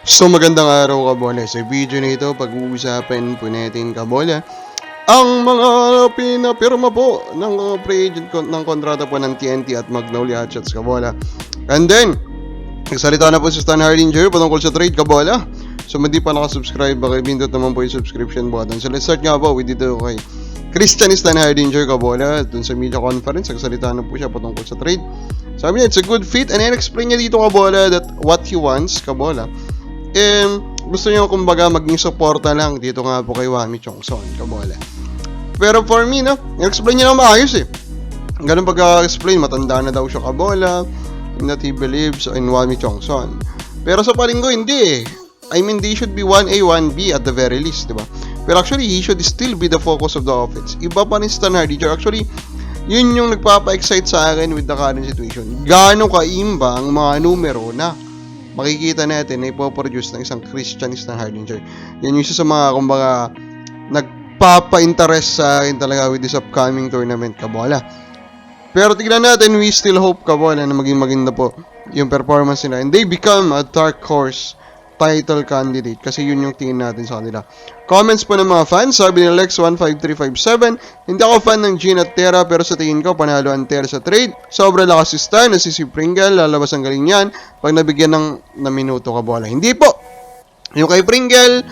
So magandang araw kabola. Sa video na ito, pag-uusapan po natin kabola ang mga pinapirma po ng free agent ng kontrata po ng TNT at Magnolia Hotshots kabola. And then, nagsalita na po si Stan Hardinger patungkol sa trade kabola. So hindi pa nakasubscribe, pakipindot naman po yung subscription button. So let's start nga po with dito kay Christian Stan Hardinger kabola. Dun sa media conference, nagsalita na po siya patungkol sa trade. Sabi niya, it's a good fit, and in-explain niya dito kabola that what he wants kabola. Gusto niya kumbaga maging suporta lang dito nga po kay Wami Chongson kabola. Pero for me, no, i-explain niya na maayos eh. Ganun pagka-explain, matanda na daw siya kabola, that he believes in Wami Chongson. Pero sa palinggo, hindi eh. I mean, they should be 1A, 1B at the very least, diba? Pero actually, he should still be the focus of the offense. Iba pa rin Stan Hardinger. Actually, yun yung nagpapa-excite sa akin with the current situation. Gaano kaimba ang mga numero na makikita natin na ipoproduce ng isang Christian Stan Hardinger. Yan yung isa sa mga, kumbaga, nagpapa-interest sa akin talaga with this upcoming tournament, kabola. Pero tignan natin, we still hope, kabola, na maging maganda po yung performance nila. And they become a dark horse title candidate kasi yun yung tingin natin sa kanila. Comments po ng mga fans, sabi ni Lex15357, hindi ako fan ng Gene at Terra pero sa tingin ko panalo ang Terra sa trade. Sobra lakas si Stan, na si Pringle, lalabas ang galing niyan pag nabigyan ng minuto kabola. Hindi po. Yung kay Pringle,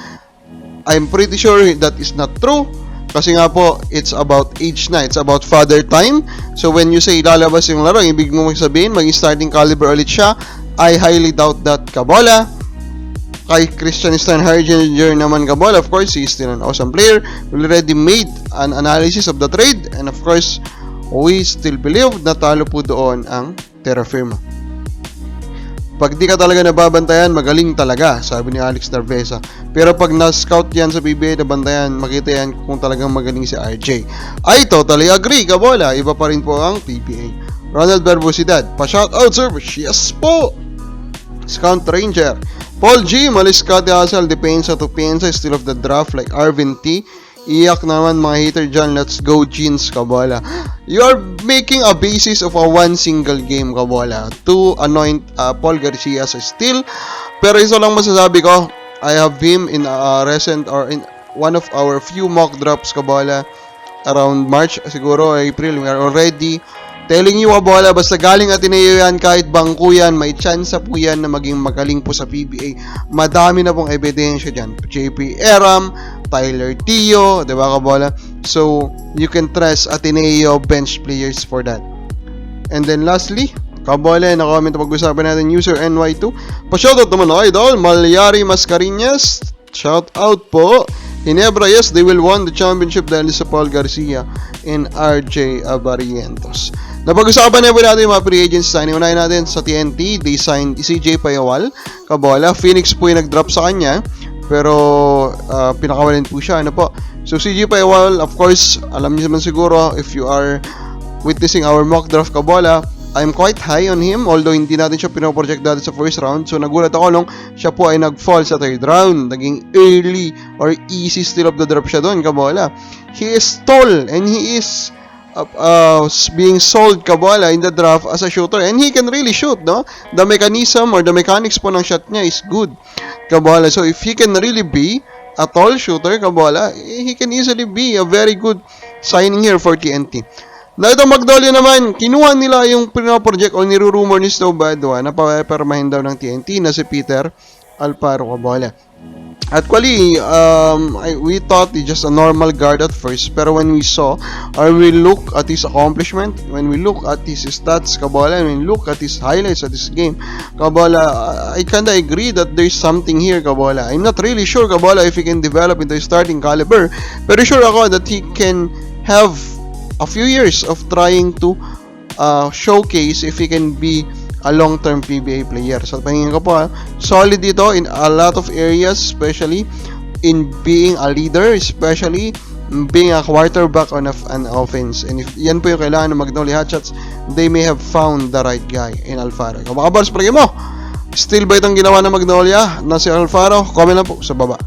I'm pretty sure that is not true. Kasi nga po, it's about age na. It's about father time. So when you say lalabas yung laro, ibig mo sabihin, maging starting caliber ulit siya. I highly doubt that kabola. Kay Christian Stan Hardinger naman kabola, of course, he's still an awesome player. We already made an analysis of the trade, and of course, we still believe na talo po doon ang Terra Firma. Pag di ka talaga nababantayan, magaling talaga, sabi ni Alex Narvesa. Pero pag na-scout yan sa PBA, nabantayan, makita yan kung talagang magaling si RJ. I totally agree, kabola. Iba pa rin po ang PBA. Ronald Barbosidad, pa-shoutout service. Yes po! Scout Ranger. Paul G, malis ka di asal, depensa to pensa, still of the draft like Arvin T. Iyak naman mga hater dyan, let's go Jeans, kabola. You are making a basis of a one single game, kabola, to anoint Paul Garcia as a steal. Pero isa lang masasabi ko, I have him in recent or in one of our few mock drops, kabola, around March, siguro April, we are already telling you kabola, basta galing Ateneo yan, kahit bangko yan, may chance po yan na maging magaling po sa PBA. Madami na pong ebidensya dyan. JP Eram, Tyler Tio, diba kabola? So, you can trust Ateneo bench players for that. And then lastly, kabola, na-comment na pag-usapan natin, user NY2. Pa-shoutout naman ako, idol, Malyari Mascareñas. Shoutout po. Ginebra, yes, they will won the championship dahil sa Paul Garcia and RJ Abarientos. Napag-usapan na po natin yung mga free agents. Unahin natin sa TNT, they signed CJ Payawal, kabola. Phoenix po yung nag-drop sa kanya, pero pinakawalan po siya. Ano po? So CJ Payawal, of course, alam niyo naman siguro, if you are witnessing our mock draft, kabola, I'm quite high on him, although hindi natin siya pinoproject dati sa first round. So nagulat ako nung siya po ay nag-fall sa third round. Naging early or easy steal of the draft siya doon, kabola. He is tall and he is being sold, kabola, in the draft as a shooter, and he can really shoot, no? The mechanism or the mechanics po ng shot niya is good, kabola. So if he can really be a tall shooter, kabola, he can easily be a very good signing here for TNT. Na itong Magnolia naman, kinuha nila yung pinoproject o nirurumor ni Snow Badwa na papermahin daw ng TNT na si Peter Alparo, kabola. Actually, we thought he's just a normal guard at first, pero when we saw, or we look at his accomplishment, when we look at his stats, kabola, and when we look at his highlights at this game, kabola, I kinda agree that there's something here, kabola. I'm not really sure, kabola, if he can develop into a starting caliber, pero sure ako that he can have a few years of trying to showcase if he can be a long-term PBA player. So, pahingin ko po, solid dito in a lot of areas, especially in being a leader, especially being a quarterback on an offense. And if yan po yung kailangan ng Magnolia Hotshots, they may have found the right guy in Alfaro. Kung makabars, palagay mo, still ba itong ginawa ng Magnolia na si Alfaro? Comment lang po sa baba.